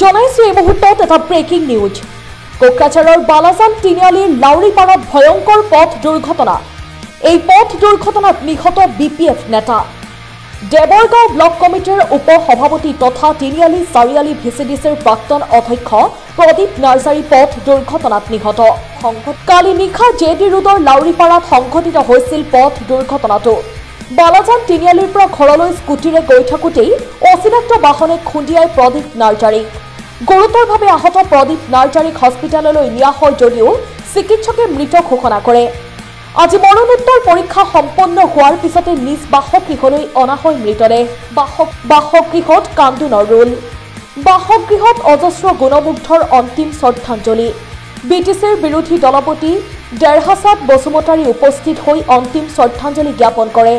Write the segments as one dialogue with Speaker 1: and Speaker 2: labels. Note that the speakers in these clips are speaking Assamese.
Speaker 1: জনাইছো এই মুহূৰ্তত এটা ব্ৰেকিং নিউজ। কোকৰাঝাৰৰ বালাজান তিনিআলিৰ লাউৰিপাৰাত ভয়ংকৰ পথ দুৰ্ঘটনা। এই পথ দুৰ্ঘটনাত নিহত বিপিএফ নেতা। দেৱৰগাঁও ব্লক কমিটিৰ উপ সভাপতি তথা তিনিআলি চাৰিআলি ভিচিডিচিৰ প্ৰাক্তন অধ্যক্ষ প্ৰদীপ নাৰ্জাৰী পথ দুৰ্ঘটনাত নিহত। কালি নিশা জেডি ৰোডৰ লাউৰিপাৰাত সংঘটিত হৈছিল পথ দুৰ্ঘটনাটো। বালাজান তিনিআলিৰ পৰা ঘৰলৈ স্কুটিৰে গৈ থাকোঁতেই অচিনাক্ত বাহনে খুন্দিয়াই প্ৰদীপ নাৰ্জাৰীক। গুৰুতৰভাৱে আহত প্ৰদীপ নাৰ্জাৰীক হস্পিটেললৈ নিয়া হয় যদিও চিকিৎসকে মৃত ঘোষণা কৰে। আজি মৰণোত্তৰ পৰীক্ষা সম্পন্ন হোৱাৰ পিছতে নিজ বাসগৃহলৈ অনা হয় মৃতদেহ। বাসগৃহত কান্দোনৰ ৰোল। বাসগৃহত অজস্ৰ গুণমুগ্ধৰ অন্তিম শ্ৰদ্ধাঞ্জলি। বিটিচিৰ বিৰোধী দলপতি ডেৰহাছাদ বসুমতাৰী উপস্থিত হৈ অন্তিম শ্ৰদ্ধাঞ্জলি জ্ঞাপন কৰে।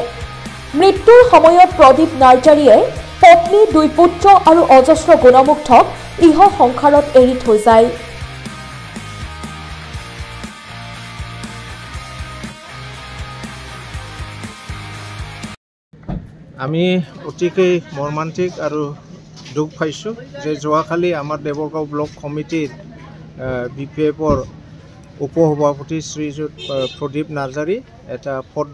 Speaker 1: মৃত্যুৰ সময়ত প্ৰদীপ নাৰ্জাৰীয়ে পত্নী, দুই পুত্ৰ আৰু অজস্ৰ গুণমুগ্ধক ইহ সংসাৰত এৰি থৈ যায়।
Speaker 2: আমি অতিকৈ মৰ্মান্তিক আৰু দুখ পাইছোঁ যে যোৱাকালি আমাৰ দেৱৰগাঁও ব্লক কমিটিৰ বিপিএফৰ উপসভাপতি শ্ৰীযুত প্ৰদীপ নাৰ্জাৰী এটা পথ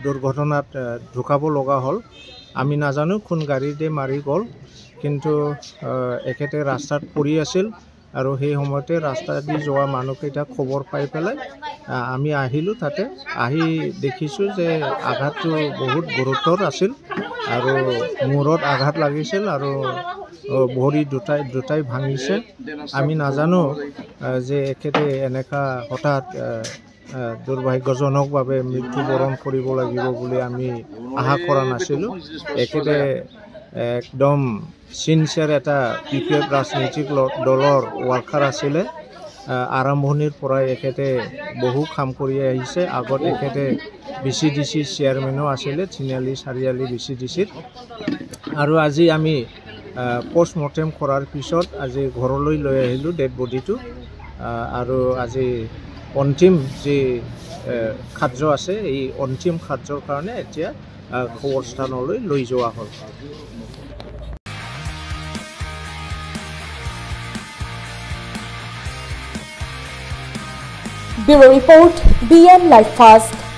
Speaker 2: দুৰ্ঘটনাত ঢুকাব লগা হ'ল। আমি নাজানো কোন গাড়ীতে মাৰি গ'ল, কিন্তু এখেতে ৰাস্তাত পৰি আছিল আৰু সেই সময়তে ৰাস্তা দি যোৱা মানুহকেইটা খবৰ পাই পেলাই আমি আহিলোঁ। তাতে আহি দেখিছোঁ যে আঘাতটো বহুত গুৰুতৰ আছিল আৰু মূৰত আঘাত লাগিছিল আৰু ভৰি দুটাই ভাঙিছে। আমি নাজানো যে এখেতে এনেকুৱা হঠাৎ দুৰ্ভাগ্যজনকভাৱে মৃত্যুবৰণ কৰিব লাগিব বুলি আমি আশা কৰা নাছিলোঁ। এখেতে একদম চিনচিয়াৰ এটা বিপিএফ ৰাজনৈতিক দলৰ ৱাৰ্কাৰ আছিলে। আৰম্ভণিৰ পৰাই এখেতে বহু কাম কৰি আহিছে। আগত এখেতে ভিচিডিচি চেয়াৰমেনো আছিলে তিনিআলি চাৰিআলি ভিচিডিচিত। আৰু আজি আমি পষ্টমৰ্টেম কৰাৰ পিছত আজি ঘৰলৈ লৈ আহিলোঁ ডেড বডিটো। আৰু আজি অন্তিম যি কাৰ্য আছে এই অন্তিম কাৰ্যৰ কাৰণে এতিয়া কবৰস্থানলৈ লৈ যোৱা হ'ল।
Speaker 1: Bureau report BN live first.